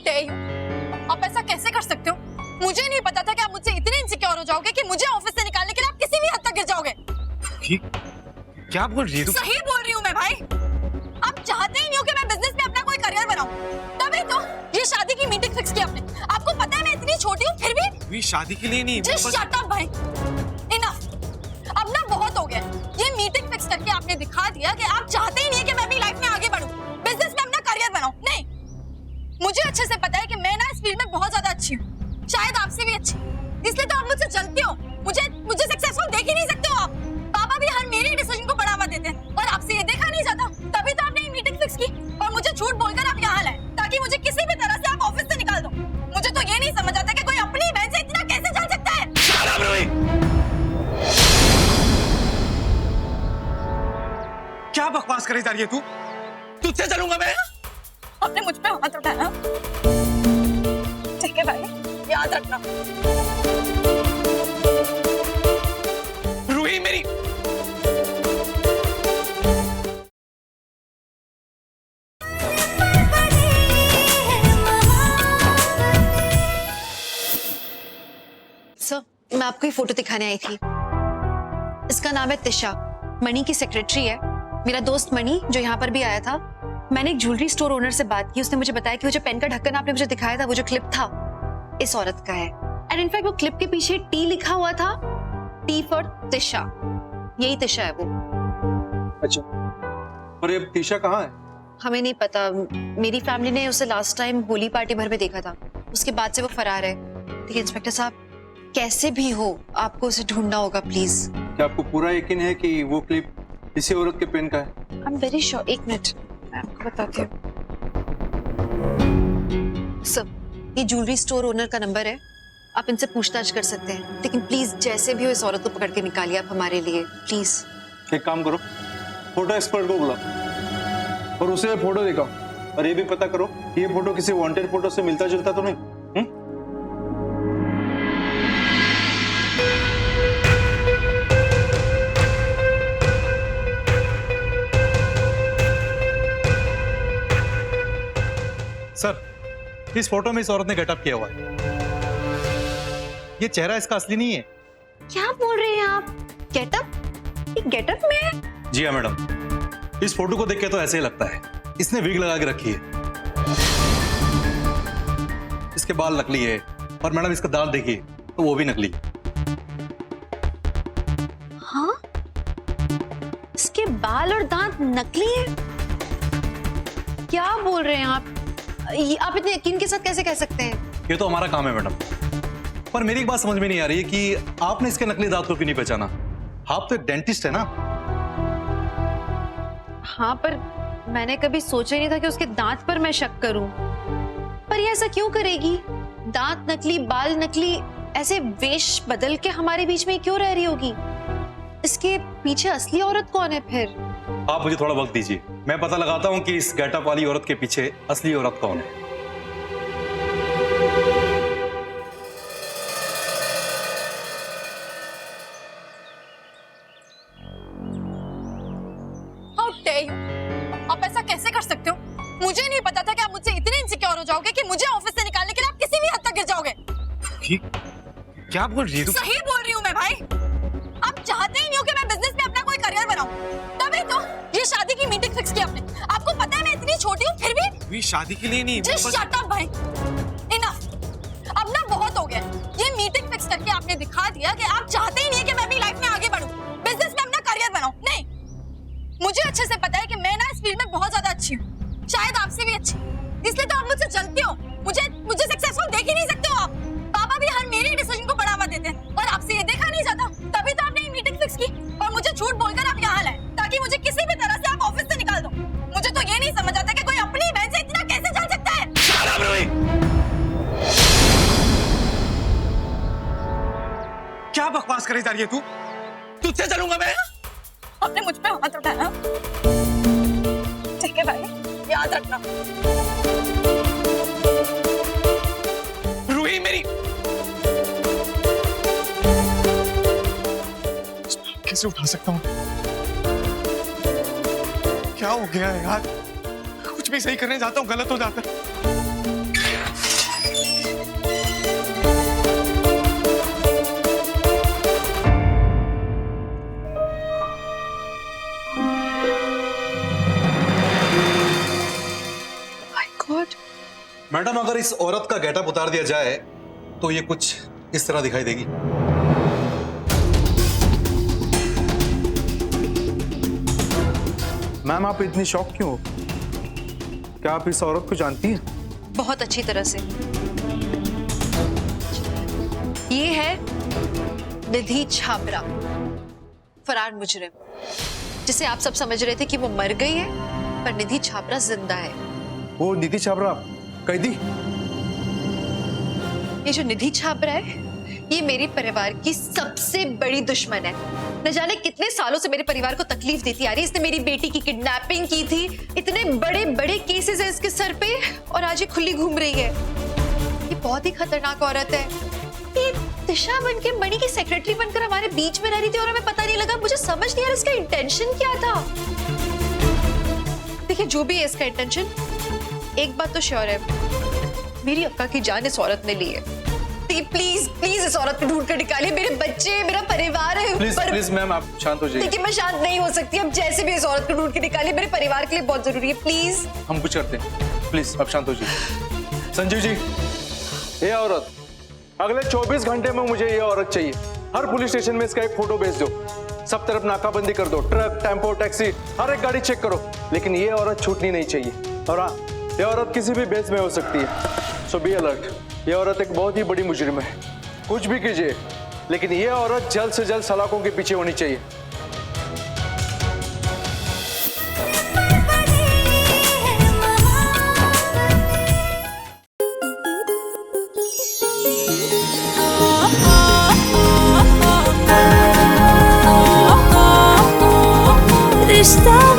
dare you? आप ऐसा कैसे कर सकते हो? मुझे नहीं पता था कि आप मुझसे इतने इनसिक्योर हो जाओगे कि मुझे ऑफिस से निकालने के लिए आप किसी भी हद तक गिर जाओगे। क्या बोल रही है तू? सही बोल रही हूँ मैं भाई। आप चाहते ही नहीं हो कि मैं बिजनेस में अपना कोई करियर बनाऊं। तभी तो ये शादी की मीटिंग फिक्स की आपने। आपको पता है मैं इतनी छोटी हूँ फिर भी। शादी के लिए नहीं। Just shut up भाई। Enough। अब ना बहुत हो गया। ये मीटिंग फिक्स करके आपने दिखा दिया कि आप चाहते ही नहीं कि मैं अपनी लाइफ में आगे बढ़ूं, बिजनेस में अपना करियर बनाऊं। नहीं, मुझे अच्छे से पता है कि मैं ना इस फील्ड में बहुत ज्यादा अच्छी हूँ, शायद आपसे भी अच्छी। इसलिए तो आप मुझसे जलते हो। मुझे सक्सेसफुल देख ही नहीं सकते हो आप। पापा भी हर मेरे डिसीजन को बढ़ावा देते हैं और आपसे ये देखा नहीं जाता। तभी तो आपने ये मीटिंग फिक्स की और मुझे झूठ बोलकर आप यहाँ लाए ताकि मुझे किसी भी तरह से आप ऑफिस से निकाल दो। मुझे तो ये नहीं समझ आता कि कोई अपनी बहन से इतना कैसे जल सकता है। क्या बकवास करे जा रही है तू? तुझसे चलूंगा मैं? आपने मुझ पे हाथ उठाया, ठीक है भाई, याद रखना। रूही मेरी। सर, मैं आपको ये फोटो दिखाने आई थी। इसका नाम है तिशा, मणि की सेक्रेटरी है। मेरा दोस्त मणि जो यहाँ पर भी आया था, मैंने एक ज्वेलरी स्टोर ओनर से बात की। उसने मुझे बताया कि वो जो पेन का ढक्कन आपने मुझे दिखाया था, वो जो क्लिप था, इस औरत का है। एंड इनफैक्ट वो क्लिप के पीछे टी लिखा हुआ था, टी फॉर तिशा। यही तिशा है वो। अच्छा, और ये तिशा कहाँ है? हमें नहीं पता। मेरी फैमिली ने उसे लास्ट टाइम होली पार्टी भर में देखा था, उसके बाद से वो फरार है। देखिए इंस्पेक्टर साहब, कैसे भी हो आपको उसे ढूंढना होगा प्लीज। क्या आपको पूरा यकीन है कि वो क्लिप इसी औरत के पेन का है? I am very sure. एक मिनट, मैं आपको बताती हूँ। सर, ये ज्वेलरी स्टोर ओनर का नंबर है, आप इनसे पूछताछ कर सकते हैं। लेकिन प्लीज जैसे भी हो इस औरत को पकड़ के निकालिए आप हमारे लिए, प्लीज। एक काम करो, फोटो एक्सपर्ट को बुलाओ और उसे फोटो दिखाओ, और ये भी पता करो कि ये फोटो किसी वांटेड फोटो से मिलता जुलता तो नहीं। सर, इस फोटो में इस औरत ने गेटअप किया हुआ है। ये चेहरा इसका असली नहीं है। क्या बोल रहे हैं आप? गेटअप? ये गेटअप में है? जी हाँ मैडम, इस फोटो को देख के तो ऐसे ही लगता है। इसने विग लगा के रखी है, इसके बाल नकली है, और मैडम इसका दांत देखिए तो वो भी नकली। हाँ? इसके बाल और दांत नकली है? क्या बोल रहे हैं आप? आप इतने यकीन के साथ कैसे कह सकते हैं? ये तो हमारा काम है मैडम, पर मेरी एक बात समझ में नहीं आ रही है कि आपने इसके नकली दांत को क्यों नहीं पहचाना? आप तो एक डेंटिस्ट है ना? हाँ, पर मैंने कभी सोचा ही नहीं था कि उसके दांत पर मैं शक करूं। पर ये ऐसा क्यों करेगी? दांत नकली, बाल नकली, ऐसे वेश बदल के हमारे बीच में क्यों रह रही होगी? इसके पीछे असली औरत कौन है फिर? आप मुझे थोड़ा वक्त दीजिए, मैं पता लगाता हूँ कि इस गेटअप वाली औरत के पीछे असली औरत कौन है। How dare you? आप ऐसा कैसे कर सकते हो? मुझे नहीं पता था कि आप मुझसे इतने इनसिक्योर हो जाओगे कि मुझे ऑफिस से निकालने के लिए आप किसी भी हद तक गिर जाओगे। क्या बोल रही है तू? सही बोल रही हूँ मैं भाई। आप चाहते ही नहीं हो कि मैं बिजनेस में अपना कोई करियर बनाऊं। तभी तो ये शादी की मीटिंग फिक्स की आपने। आपको पता है मैं इतनी छोटी हूँ फिर भी। शादी के लिए नहीं। Just shut up भाई। Enough। अब ना बहुत हो गया। ये मीटिंग फिक्स करके आपने दिखा दिया कि आप चाहते ही नहीं कि मैं अपनी लाइफ में आगे बढ़ूं, बिजनेस में अपना करियर बनाऊं। नहीं, मुझे अच्छे से पता है कि मैं ना इस फील्ड में बहुत ज्यादा अच्छी हूँ, शायद आपसे भी अच्छी। इसलिए तो आप मुझसे जलते हो। मुझे सक्सेसफुल देख ही नहीं सकते हो आप। पापा भी हर मेरे डिसीजन को बढ़ावा देते हैं और आपसे ये देखा नहीं जाता। तभी तो आपने ये मीटिंग फिक्स की और मुझे झूठ बोलकर आप यहाँ लाए ताकि मुझे किसी भी तरह से आप ऑफिस से निकाल दो। मुझे तो ये नहीं समझ आता कि कोई अपनी बहन से इतना कैसे जल सकता है। क्या बकवास करे जा रही है तू? तुझसे चलूंगा मैं? आपने मुझ पे हाथ उठाया, ठीक है भाई, याद रखना। रूही मेरी। कैसे उठा सकता हूँ? क्या हो गया है यार? कुछ भी सही करने जाता हूँ गलत हो जाता है। मैडम, अगर इस औरत का गेटअप उतार दिया जाए तो ये कुछ इस तरह दिखाई देगी। मैम, आप इतनी शॉक क्यों हो? क्या आप इस औरत को जानती हैं? बहुत अच्छी तरह से। ये है निधि छाबरा, फरार मुजरिम, जिसे आप सब समझ रहे थे कि वो मर गई है, पर निधि छाबरा जिंदा है। वो निधि छाबरा कैदी? ये जो निधि छाबरा है, ये मेरे परिवार की सबसे बड़ी दुश्मन है। न जाने कितने सालों से मेरे परिवार को तकलीफ देती आ रही है। इसने मेरी बेटी की किडनैपिंग की थी, इतने बड़े बड़े केसेस है इसके सर पे, और आज ये खुली घूम रही है। ये बहुत ही खतरनाक औरत है। ये दिशा बनके मणि की सेक्रेटरी बनकर हमारे बीच में रह रही थी और हमें पता नहीं लगा। मुझे समझ नहीं आ रहा इसका इंटेंशन क्या था। देखिए, जो भी है इसका इंटेंशन, एक बात तो श्योर है, मेरी अक्का की जान इस औरत ने ली है। प्लीज प्लीज इस औरत को ढूंढ कर निकालिए। मेरे बच्चे, मेरा परिवार है। प्लीज प्लीज मैम, आप शांत हो जाइए। देखिए, मैं शांत नहीं हो सकती। अब जैसे भी इस औरत को ढूंढ के निकालिए, मेरे परिवार के लिए बहुत जरूरी है। प्लीज हम कुछ करते हैं, प्लीज आप शांत हो जाइए। संजीव जी, ये औरत, अगले 24 घंटे में मुझे ये औरत चाहिए। हर पुलिस स्टेशन में इसका एक फोटो भेज दो। सब तरफ नाकाबंदी कर दो। ट्रक, टेम्पो, टैक्सी, हर एक गाड़ी चेक करो। लेकिन ये औरत छूटनी नहीं चाहिए। और हाँ, ये औरत किसी भी बेस में हो सकती है, सो बी अलर्ट। ये औरत एक बहुत ही बड़ी मुजरिम है। कुछ भी कीजिए, लेकिन ये औरत जल्द से जल्द सलाखों के पीछे होनी चाहिए। रिश्ता